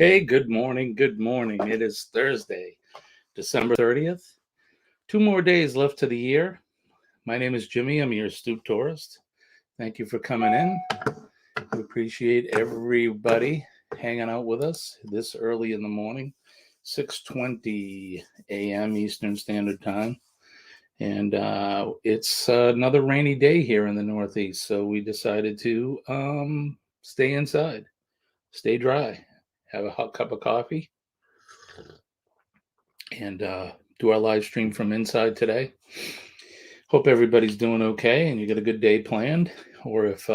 Hey, good morning. Good morning. It is Thursday, December 30th. 2 more days left to the year. My name is Jimmy. I'm your astute tourist. Thank you for coming in. We appreciate everybody hanging out with us this early in the morning, 6:20 a.m. Eastern Standard Time. And it's another rainy day here in the Northeast, so we decided to stay inside, stay dry, have a hot cup of coffee, and do our live stream from inside today. Hope everybody's doing okay and you got a good day planned. Or if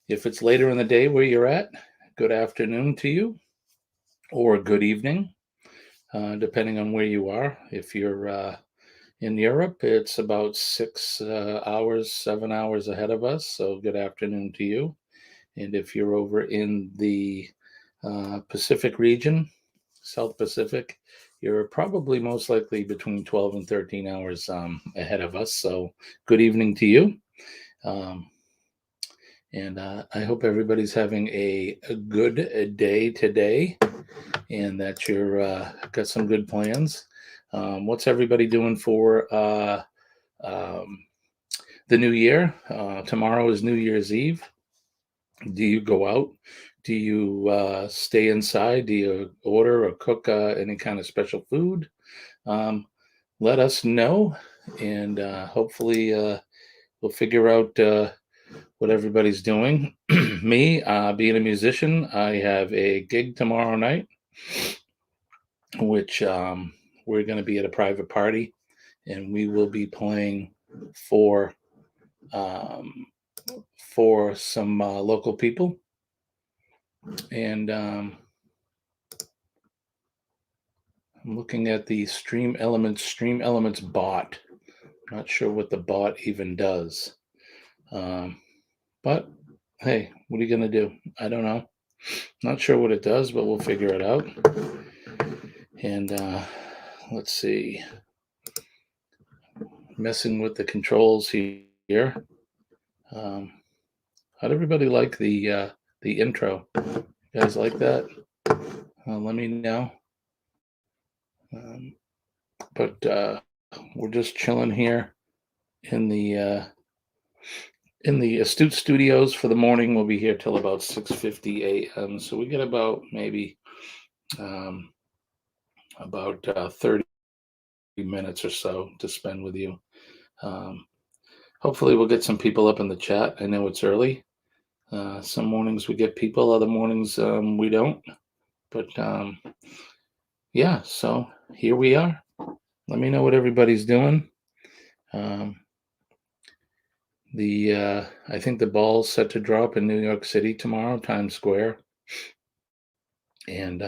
it's later in the day where you're at, good afternoon to you, or good evening, depending on where you are. If you're in Europe, it's about 6 hours, 7 hours ahead of us. So good afternoon to you. And if you're over in the Pacific region, South Pacific, you're probably most likely between 12 and 13 hours ahead of us. So good evening to you. And I hope everybody's having a good day today and that you're got some good plans. What's everybody doing for the new year? Tomorrow is New Year's Eve. Do you go out? Do you stay inside? Do you order or cook any kind of special food? Let us know, and hopefully we'll figure out what everybody's doing. Me, being a musician, I have a gig tomorrow night, which we're going to be at a private party, and we will be playing for some local people. And I'm looking at the Stream Elements bot. Not sure what the bot even does. But hey, what are you going to do? I don't know. Not sure what it does, but we'll figure it out. And let's see. Messing with the controls here. How'd everybody like the intro? You guys like that? Let me know. But we're just chilling here in the Astute Studios for the morning. We'll be here till about 6:50 a.m. So we get about maybe about 30 minutes or so to spend with you. Hopefully we'll get some people up in the chat. I know it's early. Some mornings we get people, other mornings we don't. But yeah, so here we are. Let me know what everybody's doing. I think the ball's set to drop in New York City tomorrow, Times Square. And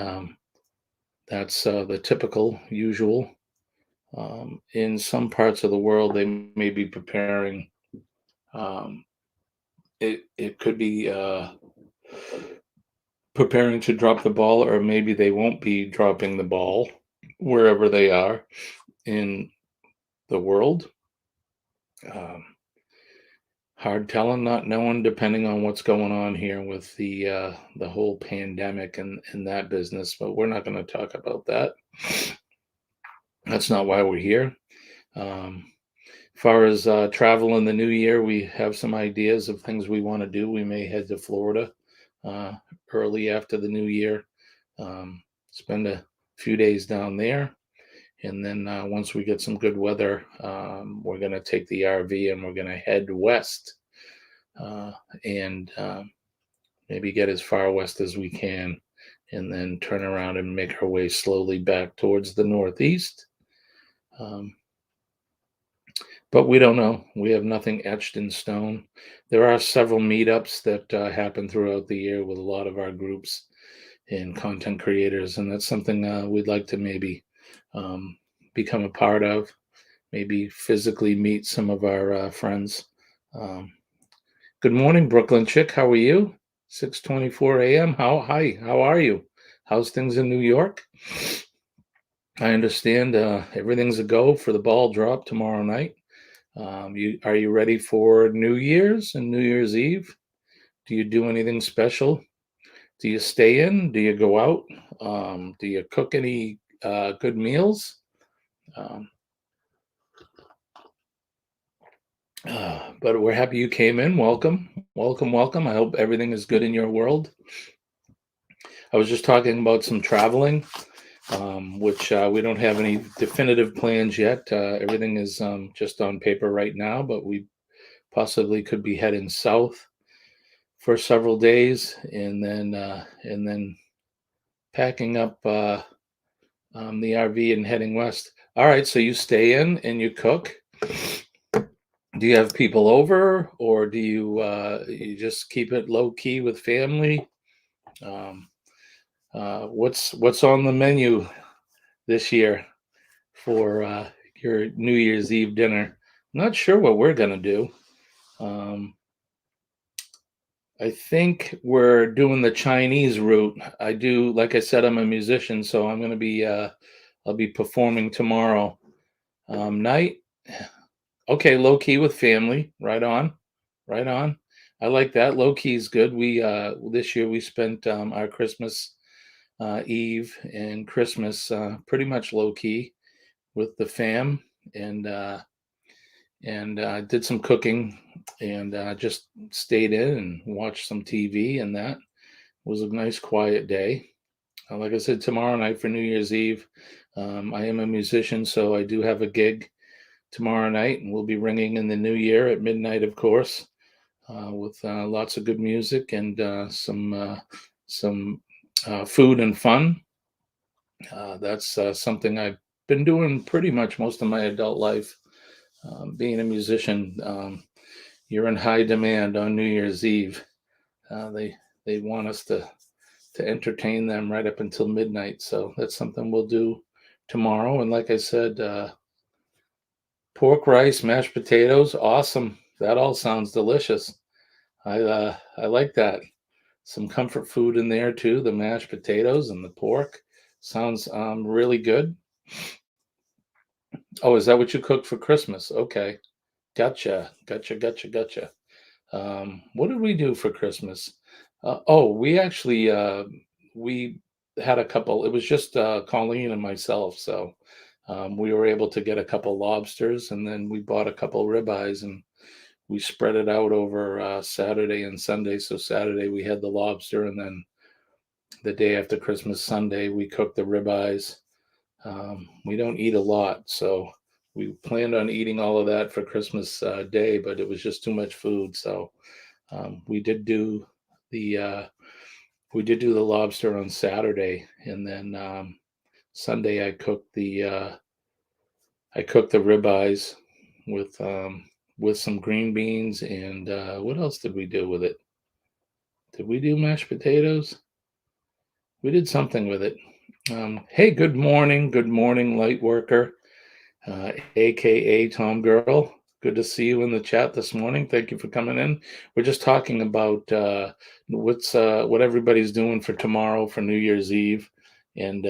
that's the typical, usual. In some parts of the world, they may be preparing. It could be preparing to drop the ball, or maybe they won't be dropping the ball wherever they are in the world. Hard telling, not knowing, depending on what's going on here with the whole pandemic and that business. But we're not going to talk about that. That's not why we're here. As far as travel in the new year, we have some ideas of things we want to do. We may head to Florida early after the new year, spend a few days down there. And then once we get some good weather, we're going to take the RV and we're going to head west and maybe get as far west as we can, and then turn around and make our way slowly back towards the Northeast. But we don't know. We have nothing etched in stone. There are several meetups that happen throughout the year with a lot of our groups and content creators, and that's something we'd like to maybe become a part of, maybe physically meet some of our friends. Good morning, Brooklyn Chick. How are you? 6:24 a.m. How are you? How's things in New York? I understand everything's a go for the ball drop tomorrow night. Are you ready for New Year's and New Year's Eve? Do you do anything special Do you stay in? Do you go out? Do you cook any good meals? Um, but we're happy you came in. Welcome, welcome, welcome. I hope everything is good in your world. I was just talking about some traveling, which we don't have any definitive plans yet. Everything is just on paper right now, but we possibly could be heading south for several days, and then packing up the RV and heading west. All right, so you stay in and you cook. Do you have people over, or do you just keep it low key with family? Um, what's on the menu this year for your New Year's Eve dinner? I'm not sure what we're gonna do. Um, I think we're doing the Chinese route. I do, like I said, I'm a musician, so I'm gonna be I'll be performing tomorrow night. Okay, low key with family. Right on, right on. I like that. Low key is good. We this year we spent our Christmas Eve and Christmas pretty much low key with the fam, and did some cooking, and just stayed in and watched some TV, and that was a nice quiet day. Like I said, tomorrow night for New Year's Eve, I am a musician, so I do have a gig tomorrow night, and we'll be ringing in the new year at midnight, of course, with lots of good music and some food and fun. That's something I've been doing pretty much most of my adult life. Being a musician, you're in high demand on New Year's Eve. They want us to entertain them right up until midnight, so that's something we'll do tomorrow. And like I said, pork rice, mashed potatoes, awesome. That all sounds delicious. I like that. Some comfort food in there too. The mashed potatoes and the pork sounds really good. Oh, is that what you cooked for Christmas? Okay, gotcha, gotcha, gotcha, gotcha. What did we do for Christmas? Oh, we actually we had a couple. It was just Colleen and myself, so we were able to get a couple lobsters, and then we bought a couple ribeyes, and we spread it out over Saturday and Sunday. So Saturday we had the lobster, and then the day after Christmas, Sunday, we cooked the ribeyes. We don't eat a lot, so we planned on eating all of that for Christmas Day, but it was just too much food. So we did do the lobster on Saturday, and then Sunday I cooked the ribeyes with some green beans, and what else did we do with it? Did we do mashed potatoes? We did something with it. Hey, good morning, light worker, aka Tom Girl. Good to see you in the chat this morning. Thank you for coming in. We're just talking about what everybody's doing for tomorrow for New Year's Eve, and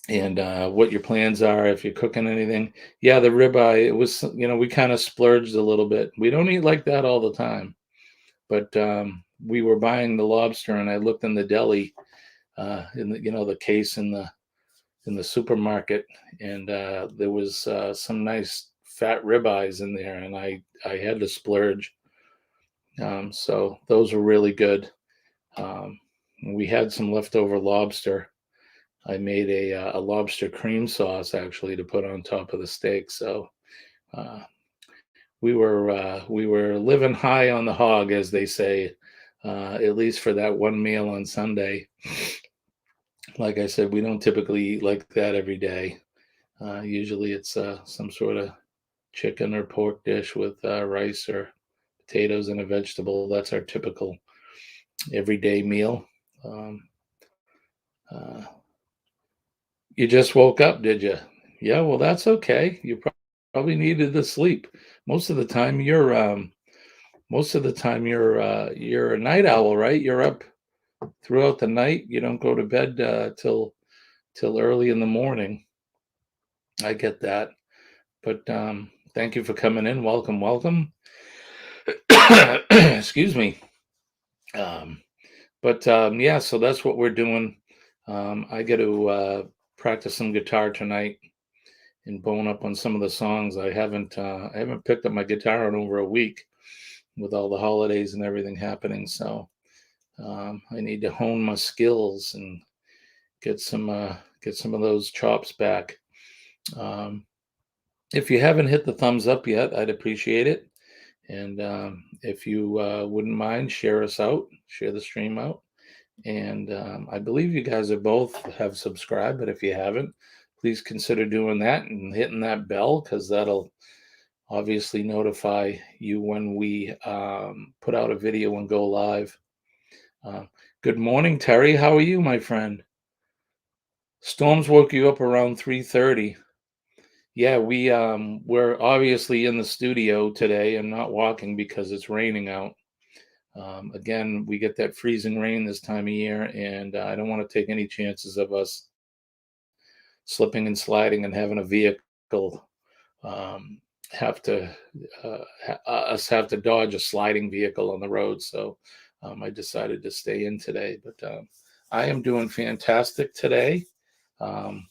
what your plans are if you're cooking anything. Yeah, the ribeye. It was, we kind of splurged a little bit. We don't eat like that all the time, but we were buying the lobster, and I looked in the deli, in the the case in the supermarket, and there was some nice fat ribeyes in there, and I had to splurge. So those were really good. Um, we had some leftover lobster. I made a lobster cream sauce actually to put on top of the steak. So uh, we were living high on the hog, as they say, at least for that one meal on Sunday. Like I said, we don't typically eat like that every day. Usually it's some sort of chicken or pork dish with rice or potatoes and a vegetable. That's our typical everyday meal. Um, uh, you just woke up, did you? Yeah, well, that's okay. You probably needed the sleep. Most of the time, you're a night owl, right? You're up throughout the night. You don't go to bed till early in the morning. I get that, but thank you for coming in. Welcome, welcome. Excuse me. Um, But yeah, so that's what we're doing. I got to practice some guitar tonight and bone up on some of the songs. I haven't picked up my guitar in over a week with all the holidays and everything happening. So I need to hone my skills and get some of those chops back. Um, if you haven't hit the thumbs up yet, I'd appreciate it. And if you wouldn't mind, share us out, share the stream out. And I believe you guys are both have subscribed, but if you haven't, please consider doing that and hitting that bell because that'll obviously notify you when we put out a video and go live. Uh, Good morning, Terry. How are you, my friend? Storms woke you up around 3:30. Yeah, we're obviously in the studio today and not walking because it's raining out. Again, we get that freezing rain this time of year, and I don't want to take any chances of us slipping and sliding and having a vehicle um, have to us have to dodge a sliding vehicle on the road. So I decided to stay in today, but I am doing fantastic today. Um,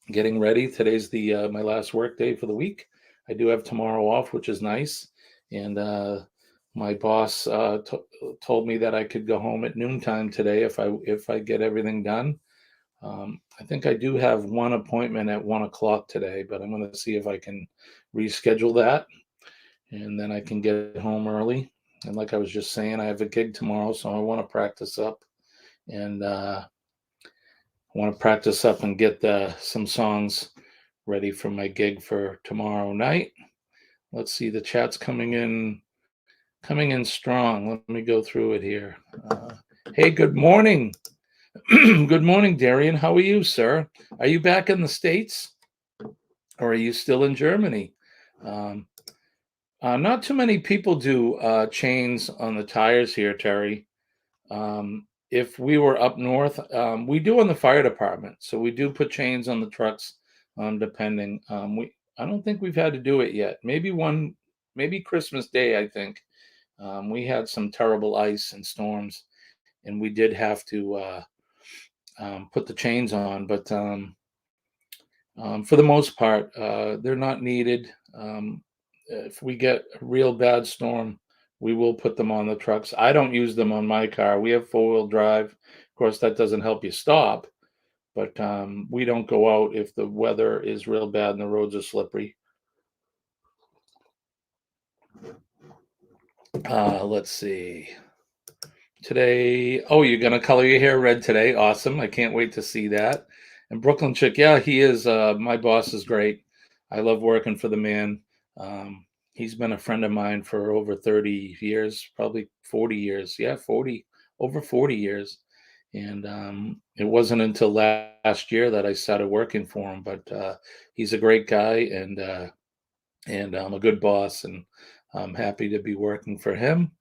Getting ready. Today's the my last work day for the week. I do have tomorrow off, which is nice, and my boss told me that I could go home at noontime today if I get everything done. I think I do have one appointment at 1 o'clock today, but I'm going to see if I can reschedule that, and then I can get home early. And like I was just saying, I have a gig tomorrow, so I want to practice up and get some songs ready for my gig for tomorrow night. Let's see, the chat's coming in strong. Let me go through it here. Hey, good morning. Good morning, Darian. How are you, sir? Are you back in the States or are you still in Germany? Um, Not too many people do chains on the tires here, Terry. If we were up north, we do on the fire department. So we do put chains on the trucks, depending. I don't think we've had to do it yet. Maybe Christmas Day, I think. We had some terrible ice and storms, and we did have to put the chains on. But for the most part, they're not needed. If we get a real bad storm, we will put them on the trucks. I don't use them on my car. We have four-wheel drive. Of course, that doesn't help you stop, but we don't go out if the weather is real bad and the roads are slippery. Let's see. Today, oh, you're gonna color your hair red today. Awesome. I can't wait to see that. And Brooklyn Chick, yeah, he is. My boss is great. I love working for the man. Um, he's been a friend of mine for over 30 years, probably 40 years. Yeah, 40, over 40 years. And it wasn't until last year that I started working for him, but he's a great guy and a good boss, and I'm happy to be working for him.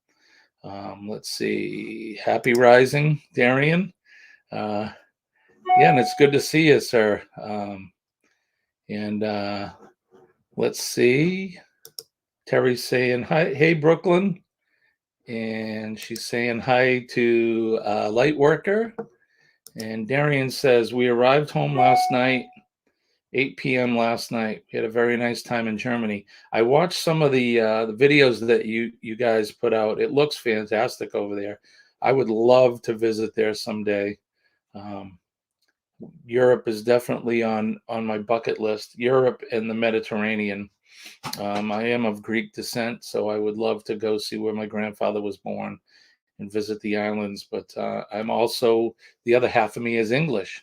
Let's see. Happy Rising, Darian. Uh, yeah, and it's good to see you, sir. And let's see. Terry's saying hi. Hey, Brooklyn. And she's saying hi to Lightworker. And Darian says, we arrived home last night, 8 p.m. last night. We had a very nice time in Germany. I watched some of the videos that you guys put out. It looks fantastic over there. I would love to visit there someday. Um, Europe is definitely on my bucket list. Europe and the Mediterranean. I am of Greek descent, so I would love to go see where my grandfather was born and visit the islands. But I'm also, the other half of me is English,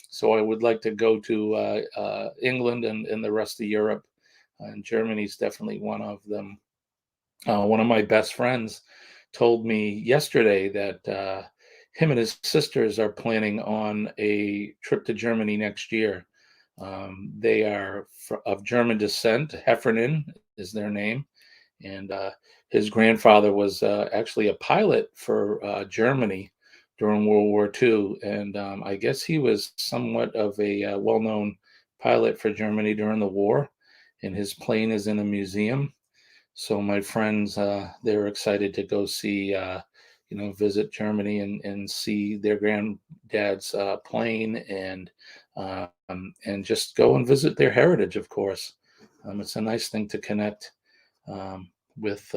so I would like to go to England and the rest of Europe. And Germany is definitely one of them. One of my best friends told me yesterday that him and his sisters are planning on a trip to Germany next year. They are of German descent. Heffernan is their name. And his grandfather was actually a pilot for Germany during World War II. And I guess he was somewhat of a well known pilot for Germany during the war. And his plane is in a museum. So my friends, they're excited to go see, visit Germany and see their granddad's plane and just go and visit their heritage. Of course, it's a nice thing to connect um, with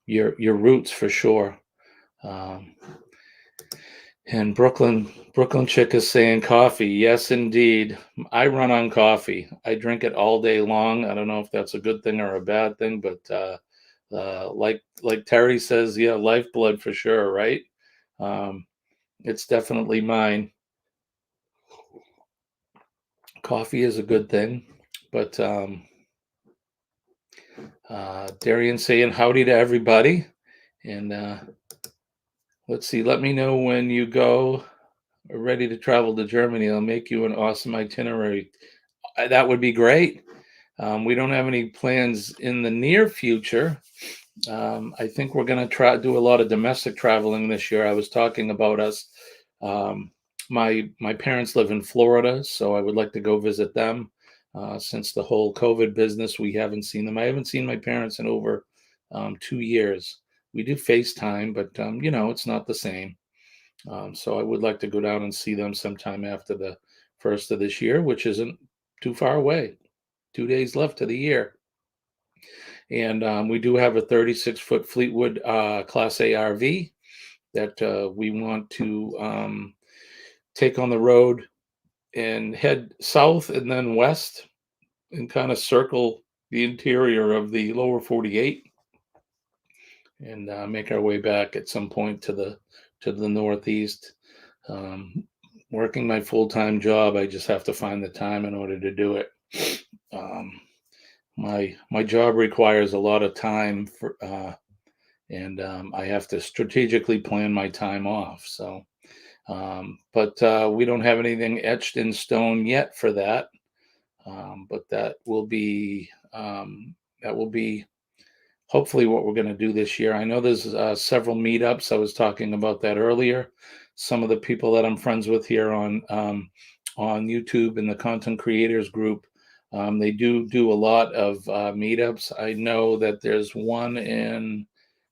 your roots for sure. Um, and Brooklyn Chick is saying coffee. Yes, indeed. I run on coffee. I drink it all day long. I don't know if that's a good thing or a bad thing, but like Terry says, yeah, lifeblood for sure, right? Um, it's definitely mine. Coffee is a good thing, but Darian saying howdy to everybody, and let's see. Let me know when you go ready to travel to Germany. I'll make you an awesome itinerary. That would be great. We don't have any plans in the near future. I think we're going to try do a lot of domestic traveling this year. I was talking about us. Um, my parents live in Florida, so I would like to go visit them. Since the whole COVID business, we haven't seen them. I haven't seen my parents in over 2 years. We do FaceTime, but it's not the same. So I would like to go down and see them sometime after the first of this year, which isn't too far away. 2 days left to the year. And we do have a 36-foot Fleetwood Class A RV that we want to take on the road and head south and then west and kind of circle the interior of the lower 48 and make our way back at some point to the northeast. Working my full-time job, I just have to find the time in order to do it. Um, my job requires a lot of time and I have to strategically plan my time off. So, but we don't have anything etched in stone yet for that. But that will be hopefully what we're going to do this year. I know there's several meetups. I was talking about that earlier. Some of the people that I'm friends with here on YouTube in the content creators group, they do a lot of meetups. I know that there's one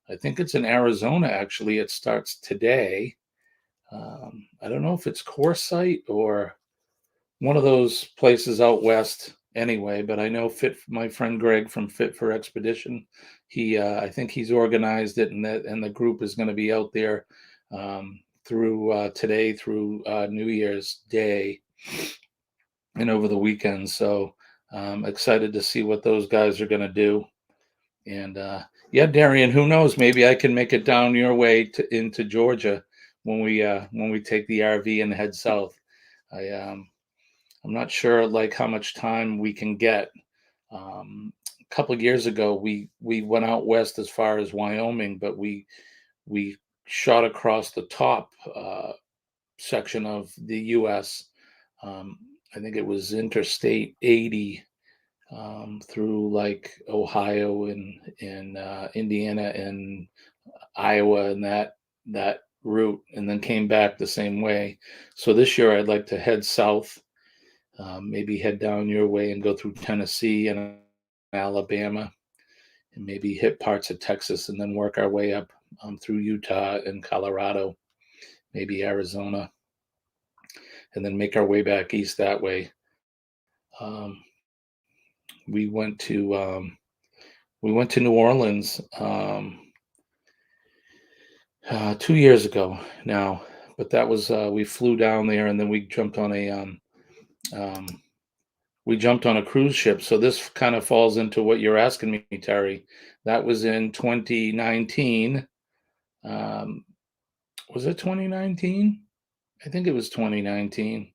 I think it's in Arizona actually. It starts today. I don't know if it's Core Site or one of those places out west anyway, but I know my friend Greg from Fit for Expedition, I think he's organized it, and the group is going to be out there through today through New Year's Day and over the weekend. So excited to see what those guys are going to do. And yeah, Darian, who knows? Maybe I can make it down your way into Georgia when we take the RV and head south. I'm not sure like how much time we can get. A couple of years ago, we went out west as far as Wyoming, but we shot across the top section of the U.S. Um, I think it was Interstate 80 through like Ohio and Indiana and Iowa and that route, and then came back the same way. So this year, I'd like to head south. Maybe head down your way and go through Tennessee and Alabama, and maybe hit parts of Texas, and then work our way up through Utah and Colorado, maybe Arizona, and then make our way back east that way. Um, we went to New Orleans 2 years ago now, but that was we flew down there and then um, we jumped on a cruise ship. So this kind of falls into what you're asking me, Terry. That was in 2019. Um, was it 2019? I think it was 2019.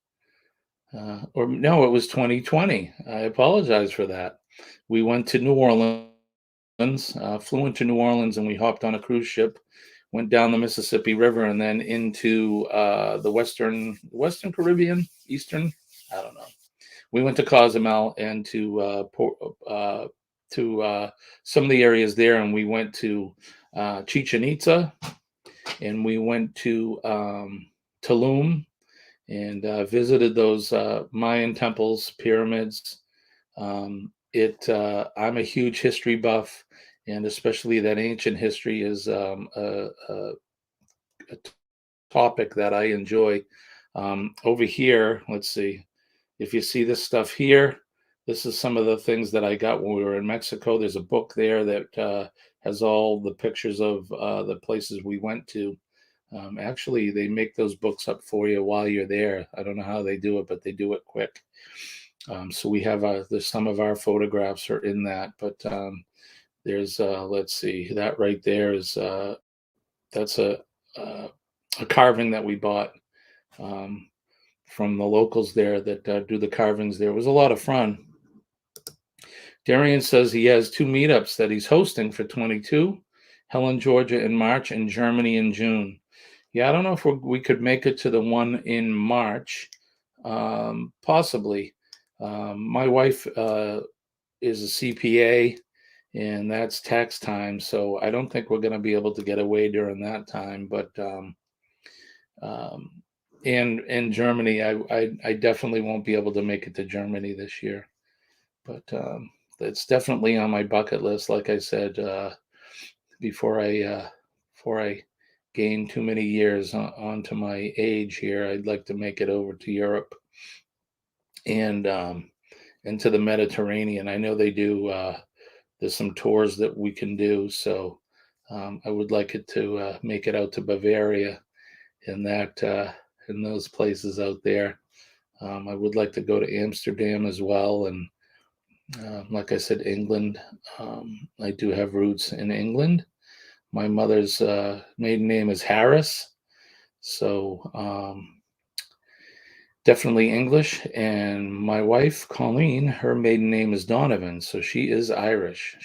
Or no, it was 2020. I apologize for that. We went to New Orleans, flew into New Orleans, and we hopped on a cruise ship, went down the Mississippi River, and then into the Western Caribbean, Eastern. I don't know. We went to Cozumel and to some of the areas there, and we went to Chichen Itza, and we went to Tulum and visited those Mayan temples, pyramids. I'm a huge history buff, and especially that ancient history is a topic that I enjoy. Over here, let's see if you see this stuff here. This is some of the things that I got when we were in Mexico. There's a book there that has all the pictures of the places we went to. Actually, they make those books up for you while you're there. I don't know how they do it, but they do it quick. So we have there's some of our photographs are in that, but there's let's see, that right there is that's uh, a carving that we bought um, from the locals there that do the carvings there. It was a lot of fun. Darian says he has two meetups that he's hosting for 22, Helen, Georgia in March and Germany in June. Yeah, I don't know if we could make it to the one in March. Possibly. My wife is a CPA, and that's tax time, so I don't think we're going to be able to get away during that time. But um, and in Germany, I definitely won't be able to make it to Germany this year. But it's definitely on my bucket list. Like I said, before I gain too many years onto my age here, I'd like to make it over to Europe and into the Mediterranean. I know they do. There's some tours that we can do, so I would like it to make it out to Bavaria and that in those places out there. I would like to go to Amsterdam as well, and like I said, England. I do have roots in England. My mother's maiden name is Harris, so definitely English. And my wife, Colleen, her maiden name is Donovan, so she is Irish.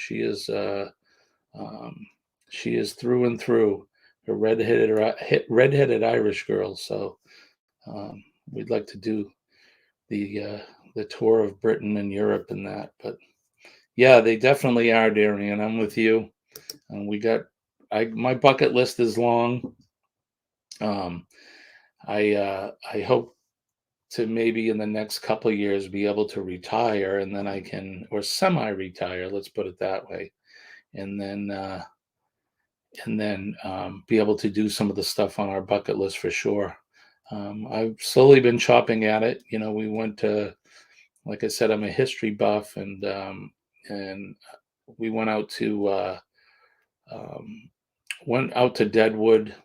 Um, she is through and through a redheaded Irish girl. So we'd like to do the tour of Britain and Europe and that. But yeah, they definitely are, Darian. I'm with you. And my bucket list is long. Um, I hope to maybe in the next couple of years be able to retire, and then I can, or semi-retire, let's put it that way, and then be able to do some of the stuff on our bucket list for sure. I've slowly been chopping at it. You know, we went to, like I said, I'm a history buff, and we um, went out to Deadwood,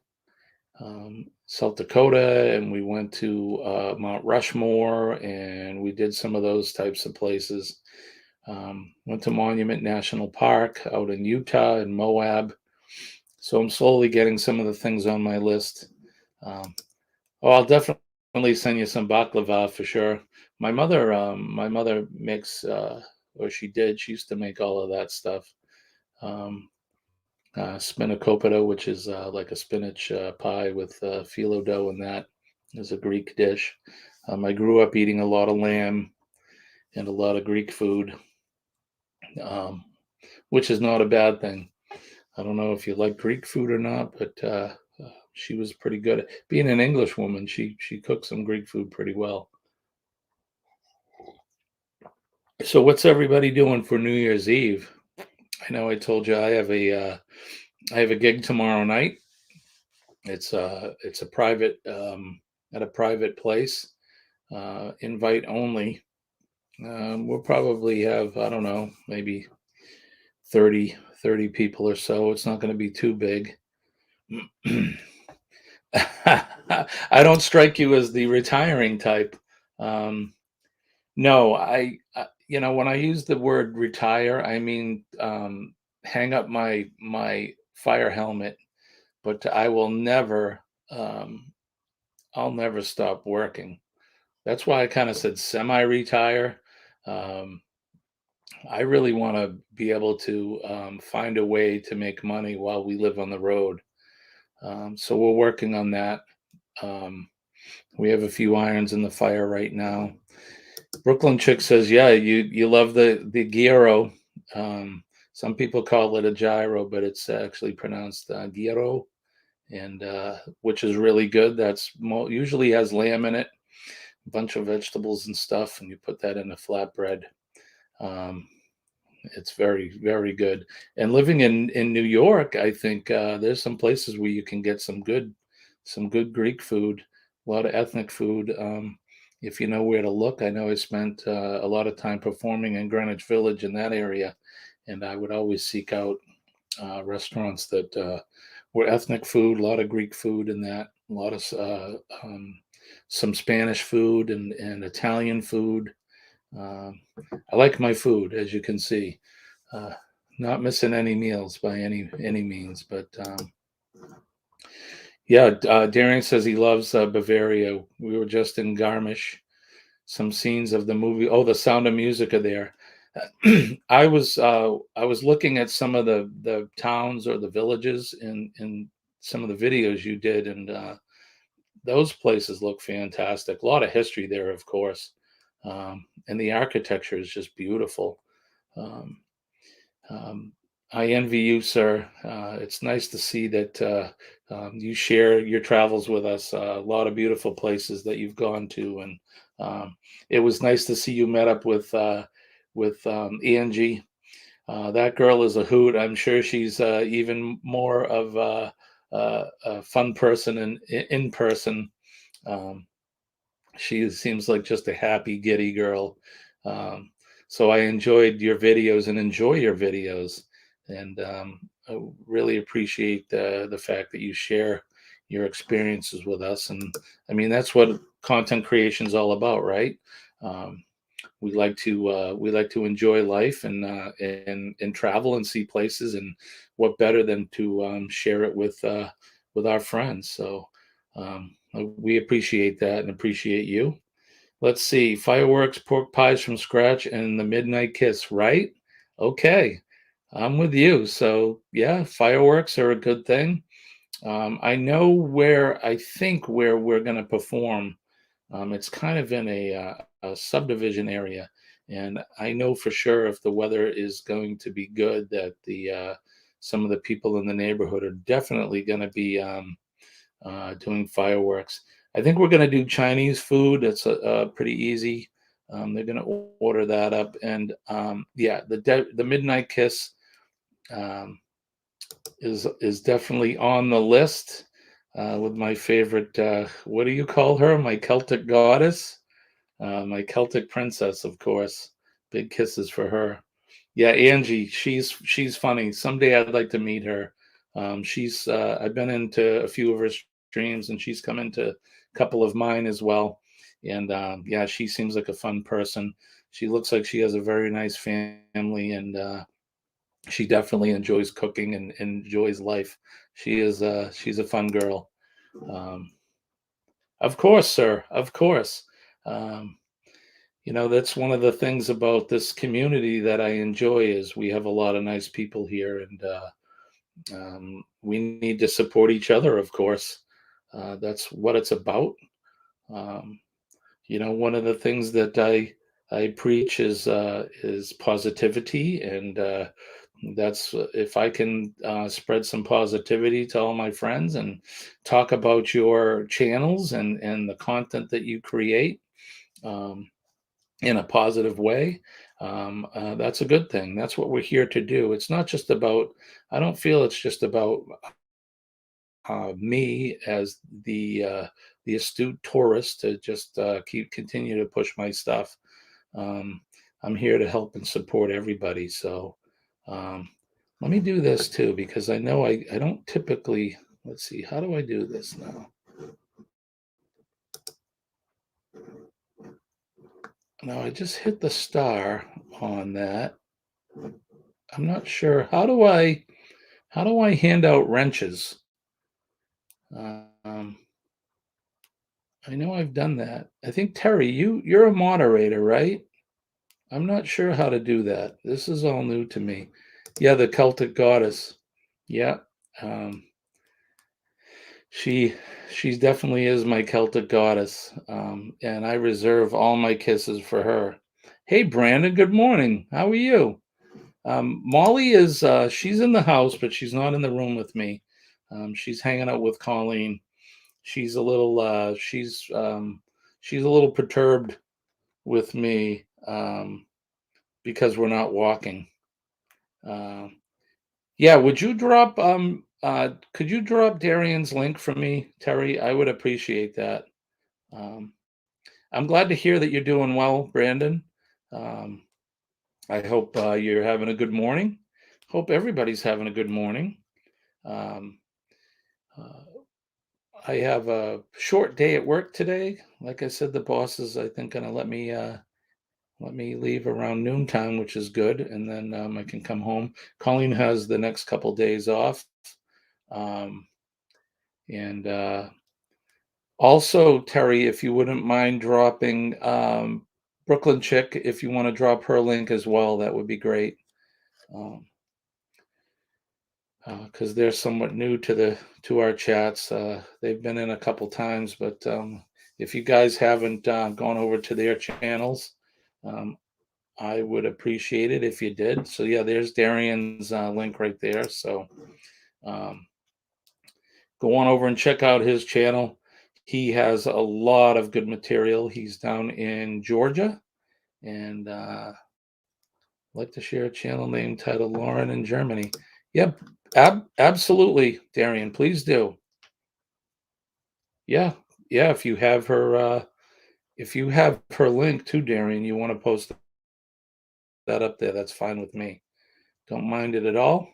South Dakota, and we went to Mount Rushmore, and we did some of those types of places. Went to Monument National Park out in Utah and Moab. So I'm slowly getting some of the things on my list. Um, I'll definitely send you some baklava for sure. My mother makes, or she did. She used to make all of that stuff. Um, Spanakopita, which is like a spinach pie with phyllo dough, and that is a Greek dish. I grew up eating a lot of lamb and a lot of Greek food, um, which is not a bad thing. I don't know if you like Greek food or not, but she was pretty good at being an English woman. She cooked some Greek food pretty well. So, what's everybody doing for New Year's Eve? I know I told you I have a gig tomorrow night. It's a private at a private place, invite only. We'll probably have, I don't know, maybe 30 people or so. It's not going to be too big. I don't strike you as the retiring type. Um, no, when I use the word retire, I mean hang up my fire helmet, but um, I'll never stop working. That's why I kind of said semi-retire. Um, I really want to be able to find a way to make money while we live on the road. So we're working on that. Um, we have a few irons in the fire right now. Brooklyn Chick says, "Yeah, you love the gyro. Some people call it a gyro, but it's actually pronounced gyro, and which is really good. That's usually has lamb in it, a bunch of vegetables and stuff, and you put that in a flatbread. Um, It's very, very good. And living in New York, I think there's some places where you can get some good Greek food, a lot of ethnic food. If you know where to look, I know I spent a lot of time performing in Greenwich Village in that area, and I would always seek out restaurants that were ethnic food, a lot of Greek food, and that a lot of some Spanish food and Italian food. Um, I like my food, as you can see. Uh, Not missing any meals by any means, but yeah. Darian says he loves Bavaria. We were just in Garmisch. Some scenes of the movie. Oh, The Sound of Music are there. I was looking at some of the towns or the villages in some of the videos you did, and those places look fantastic. A lot of history there, of course, and the architecture is just beautiful. Um, um, I envy you, sir. It's nice to see that you share your travels with us. A lot of beautiful places that you've gone to, and it was nice to see you met up with Angie. That girl is a hoot. I'm sure she's even more of a fun person in person. Um, she seems like just a happy, giddy girl. Um, so I enjoyed your videos and enjoy your videos, and I really appreciate the fact that you share your experiences with us. And I mean, that's what content creation is all about, right? Um, we like to enjoy life and travel and see places, and what better than to share it with our friends. So we appreciate that and appreciate you. Let's see, fireworks, pork pies from scratch, and the midnight kiss, right? Okay, I'm with you. So yeah, fireworks are a good thing. I know where I think where we're going to perform. It's kind of in a subdivision area, and I know for sure if the weather is going to be good, that the some of the people in the neighborhood are definitely going to be doing fireworks. I think we're going to do Chinese food. It's pretty easy. They're going to order that up, and yeah, the midnight kiss um, is definitely on the list with my favorite. What do you call her? My Celtic goddess, my Celtic princess, of course. Big kisses for her. Yeah, Angie, she's funny. Someday I'd like to meet her. She's I've been into a few of her streams, and she's come into a couple of mine as well. And yeah, she seems like a fun person. She looks like she has a very nice family, and she definitely enjoys cooking and enjoys life. She's a fun girl. Um, of course, sir. Of course. Um, you know, that's one of the things about this community that I enjoy is we have a lot of nice people here, and we need to support each other. Of course, that's what it's about. Um, you know, one of the things that I preach is positivity, and that's if I can spread some positivity to all my friends and talk about your channels and the content that you create. Um, in a positive way, that's a good thing. That's what we're here to do. It's not just about, I don't feel it's just about me as the astute tourist to just continue to push my stuff. Um, I'm here to help and support everybody. So um, let me do this too, because I know I don't typically, let's see, how do I do this now? No, I just hit the star on that. I'm not sure. How do I hand out wrenches? Um, I know I've done that. I think Terry, you're a moderator, right? I'm not sure how to do that. This is all new to me. Yeah, the Celtic goddess. Yeah. Um, she she definitely is my Celtic goddess. And I reserve all my kisses for her. Hey Brandon, good morning. How are you? Molly is she's in the house, but she's not in the room with me. She's hanging out with Colleen. She's a little she's a little perturbed with me because we're not walking. Uh, yeah, would you drop could you drop Darian's link for me, Terry? I would appreciate that. Um, I'm glad to hear that you're doing well, Brandon. Um, I hope you're having a good morning. Hope everybody's having a good morning. Um, uh, I have a short day at work today. Like I said, the boss is, I think, going to let me leave around noontime, which is good, and then I can come home. Colleen has the next couple days off, um, and also Terry, if you wouldn't mind dropping Brooklyn Chick, if you want to drop her link as well, that would be great. Um, because they're somewhat new to the to our chats. They've been in a couple times, but if you guys haven't gone over to their channels, um, I would appreciate it if you did. So yeah, there's Darian's link right there. So um, go on over and check out his channel. He has a lot of good material. He's down in Georgia, and like to share a channel name titled Lauren in Germany. Yep, absolutely, Darian. Please do. Yeah, yeah. If you have her link to Darian, you want to post that up there. That's fine with me. Don't mind it at all.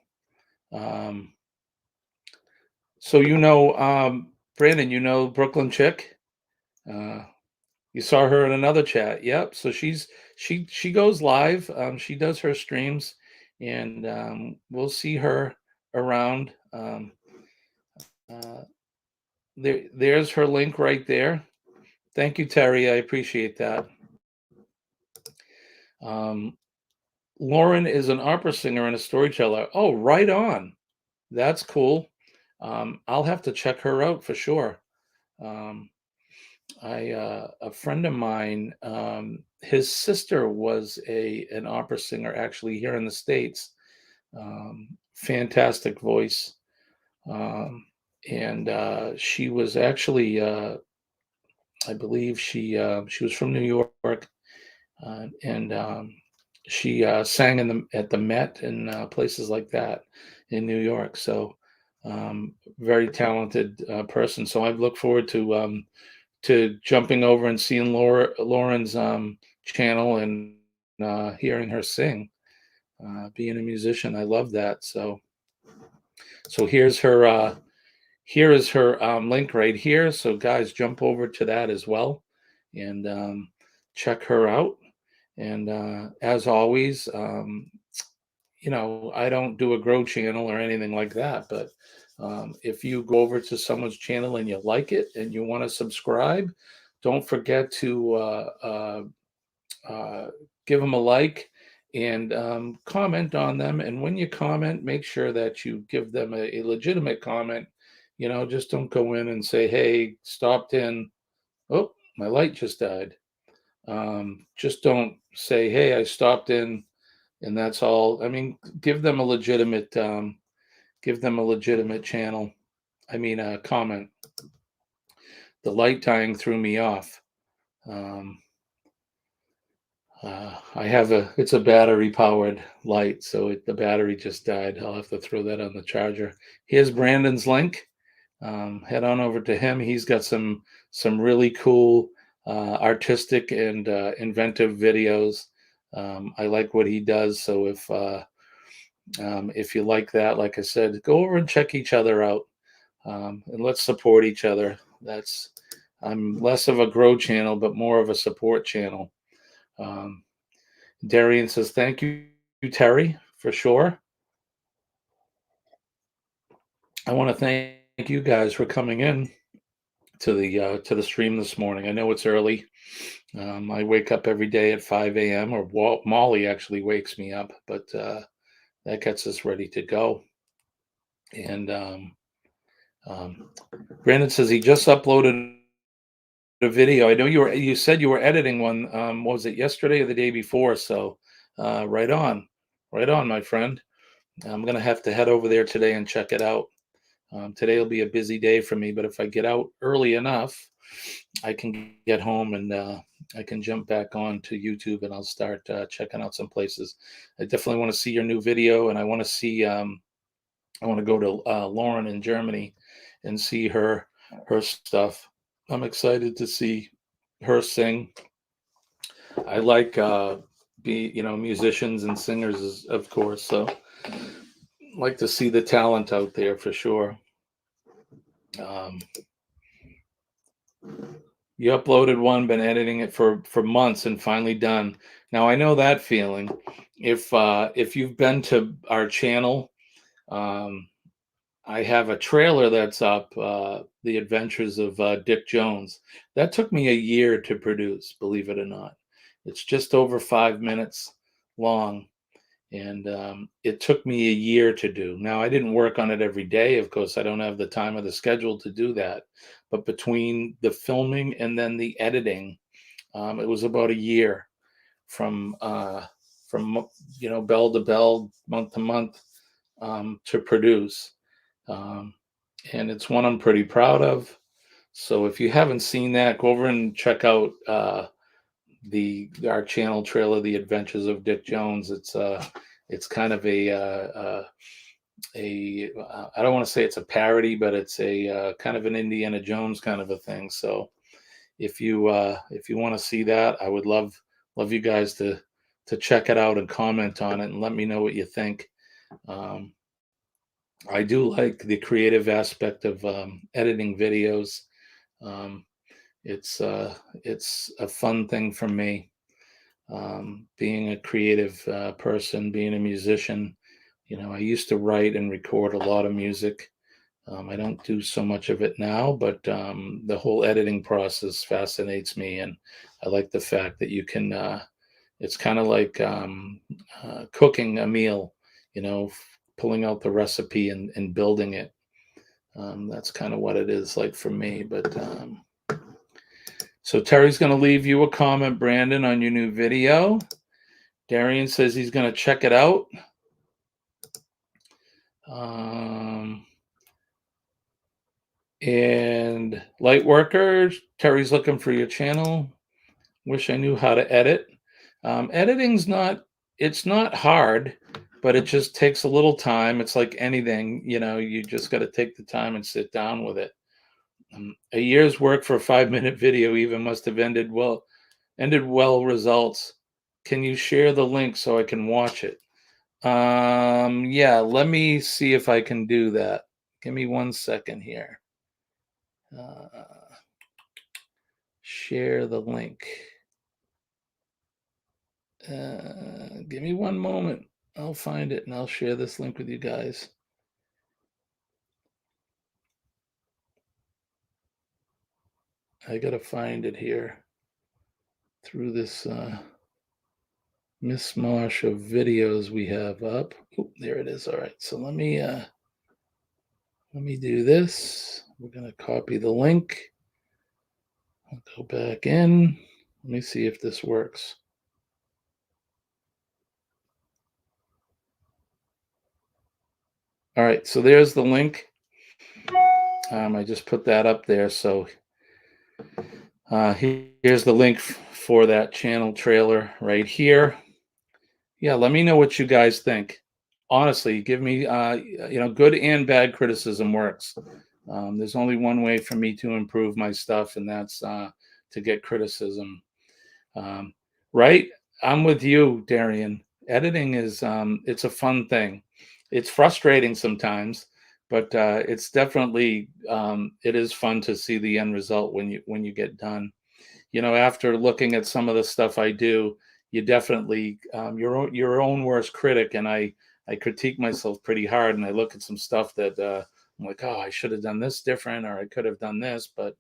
Um, so Brandon, you know Brooklyn Chick. Uh, you saw her in another chat. Yep. So she goes live. She does her streams, and we'll see her around. Uh, there's her link right there. Thank you, Terry. I appreciate that. Um, Lauren is an opera singer and a storyteller. Oh, right on. That's cool. I'll have to check her out for sure. Um, a friend of mine, his sister was a an opera singer actually here in the States. Fantastic voice. Um, and she was actually, I believe she was from New York, and she sang in the at the Met and places like that in New York. So very talented person. So I look forward to jumping over and seeing Lauren's channel and hearing her sing. Being a musician, I love that. So here is her link right here. So guys, jump over to that as well and check her out. And as always, I don't do a grow channel or anything like that, but if you go over to someone's channel and you like it and you want to subscribe, don't forget to uh, give them a like and comment on them. And when you comment, make sure that you give them a legitimate comment. Just don't go in and say, "Hey, stopped in. Oh, my light just died." Just don't say, "Hey, I stopped in," and that's all. I mean, give them a legitimate channel. I mean, a comment. The light dying threw me off. Um, it's a battery powered light, so the battery just died. I'll have to throw that on the charger. Here's Brandon's link. Head on over to him. He's got some really cool, artistic and inventive videos. I like what he does. So if you like that, like I said, go over and check each other out, and let's support each other. I'm less of a grow channel, but more of a support channel. Um, Darian says, "Thank you, Terry, for sure." I want to thank you guys for coming in to the stream this morning. I know it's early. I wake up every day at 5 a.m. or Molly actually wakes me up, but that gets us ready to go. And um, Brandon says he just uploaded a video. I know you said you were editing one. What was it, yesterday or the day before? So right on, right on, my friend. I'm gonna have to head over there today and check it out. Today will be a busy day for me, but if I get out early enough, I can get home and I can jump back on to YouTube and I'll start checking out some places. I definitely want to see your new video, and I want to see. I want to go to Lauren in Germany and see her stuff. I'm excited to see her sing. I like musicians and singers, of course. So like to see the talent out there for sure. Um, you uploaded one, been editing it for months, and finally done. Now I know that feeling. If you've been to our channel, um, I have a trailer that's up, The Adventures of Dick Jones. That took me a year to produce, believe it or not. It's just over 5 minutes long, and it took me a year to do. Now, I didn't work on it every day. Of course, I don't have the time or the schedule to do that. But between the filming and then the editing, it was about a year from bell to bell, month to month, to produce. Um, and it's one I'm pretty proud of. So if you haven't seen that, go over and check out the our channel trailer, The Adventures of Dick Jones. It's kind of a I don't want to say it's a parody, but it's a kind of an Indiana Jones kind of a thing. So if you want to see that, I would love you guys to check it out and comment on it and let me know what you think. Um, I do like the creative aspect of editing videos. Um, it's a fun thing for me. Being a creative person, being a musician, I used to write and record a lot of music. I don't do so much of it now, but the whole editing process fascinates me, and I like the fact that you can. It's kind of like cooking a meal, pulling out the recipe and building it. That's kind of what it is like for me. But so Terry's going to leave you a comment, Brandon, on your new video. Darian says he's going to check it out. And Lightworker, Terry's looking for your channel. Wish I knew how to edit. Editing's it's not hard, but it just takes a little time. It's like anything, you just got to take the time and sit down with it. A year's work for a 5-minute video even must have ended well results. Can you share the link so I can watch it? Yeah, let me see if I can do that. Give me 1 second here. Share the link. Give me 1 moment. I'll find it and I'll share this link with you guys. I gotta find it here through this mishmash of videos we have up. Oh, there it is. All right, so let me do this. We're gonna copy the link. I'll go back in. Let me see if this works. All right, so there's the link. I just put that up there. So here's the link for that channel trailer right here. Yeah, let me know what you guys think. Honestly, give me good and bad criticism works. There's only one way for me to improve my stuff, and that's to get criticism. Right? I'm with you, Darian. Editing is it's a fun thing. It's frustrating sometimes, but it's definitely it is fun to see the end result when you get done. After looking at some of the stuff I do, you definitely your own worst critic, and I critique myself pretty hard, and I look at some stuff that I'm like, oh, I should have done this different, or I could have done this, but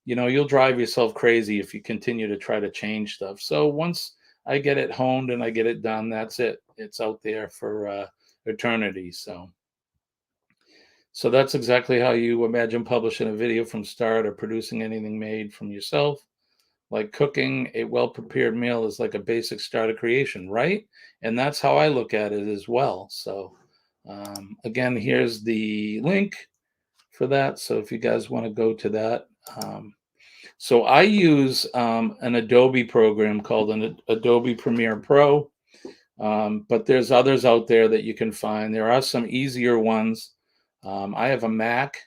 you'll drive yourself crazy if you continue to try to change stuff. So once I get it honed and I get it done, that's it. It's out there for eternity. So that's exactly how you imagine publishing a video from start, or producing anything made from yourself. Like cooking a well-prepared meal is like a basic start of creation, right? And that's how I look at it as well. So again, here's the link for that. So if you guys want to go to that, So I use an Adobe program called an Adobe Premiere Pro, but there's others out there that you can find. There are some easier ones. I have a Mac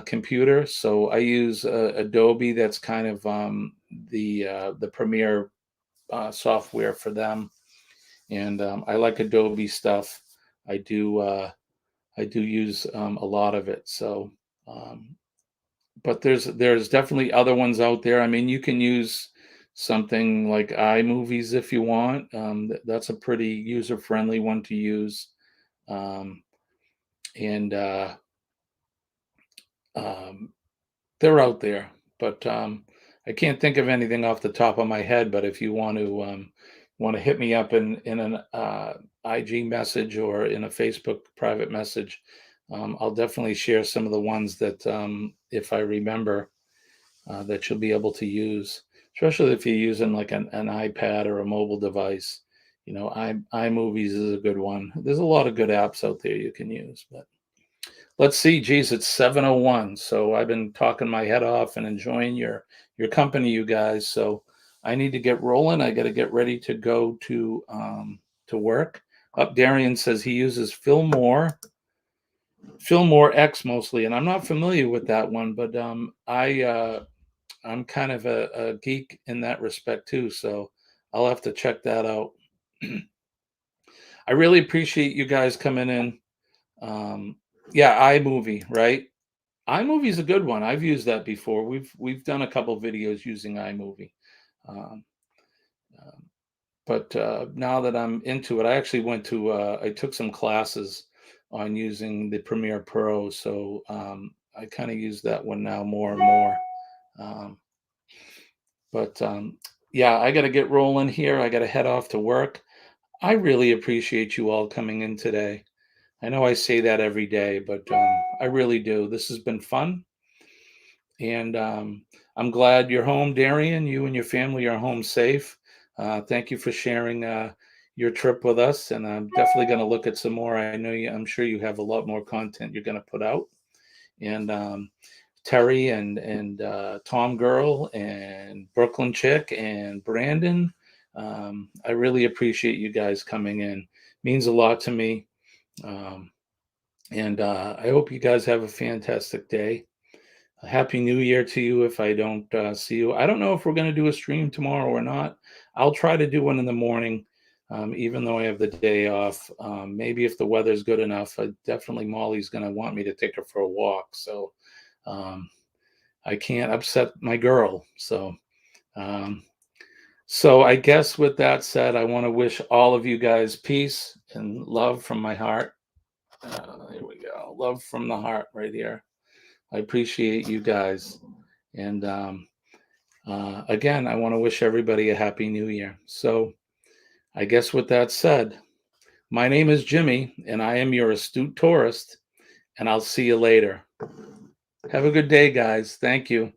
computer, so I use Adobe. That's kind of the Premiere software for them, and I like Adobe stuff. I do I do use a lot of it. So, um, but there's definitely other ones out there. I mean, you can use something like iMovies if you want. That's a pretty user friendly one to use, um, and um, they're out there. But I can't think of anything off the top of my head. But if you want to hit me up in an IG message or in a Facebook private message, I'll definitely share some of the ones that if I remember that you'll be able to use, especially if you're using like an iPad or a mobile device. You know, iMovies is a good one. There's a lot of good apps out there you can use. But let's see, geez, it's 7:01. So I've been talking my head off and enjoying your company, you guys. So I need to get rolling. I got to get ready to go to work. Up Darian says he uses Fillmore X mostly, and I'm not familiar with that one, but I'm kind of a geek in that respect too, so I'll have to check that out. I really appreciate you guys coming in. Yeah, iMovie, right? iMovie is a good one. I've used that before. We've done a couple videos using iMovie. Um, um, but now that I'm into it, I actually I took some classes on using the Premiere Pro, so I kind of use that one now more and more. Um, but yeah, I got to get rolling here. I got to head off to work. I really appreciate you all coming in today. I know I say that every day, but I really do. This has been fun. And I'm glad you're home, Darian. You and your family are home safe. Thank you for sharing your trip with us. And I'm definitely going to look at some more. I'm sure you have a lot more content you're going to put out. And Terry and Tom Girl and Brooklyn Chick and Brandon. I really appreciate you guys coming in. Means a lot to me. Um, and I hope you guys have a fantastic day. A Happy New Year to you if I don't see you. I don't know if we're going to do a stream tomorrow or not. I'll try to do one in the morning, even though I have the day off. Maybe if the weather's good enough, definitely Molly's going to want me to take her for a walk. So um, I can't upset my girl. Um, so I guess with that said, I want to wish all of you guys peace and love from my heart. Here we go. Love from the heart right here. I appreciate you guys. And again, I want to wish everybody a happy new year. So I guess with that said, my name is Jimmy, and I am your astute tourist, and I'll see you later. Have a good day, guys. Thank you.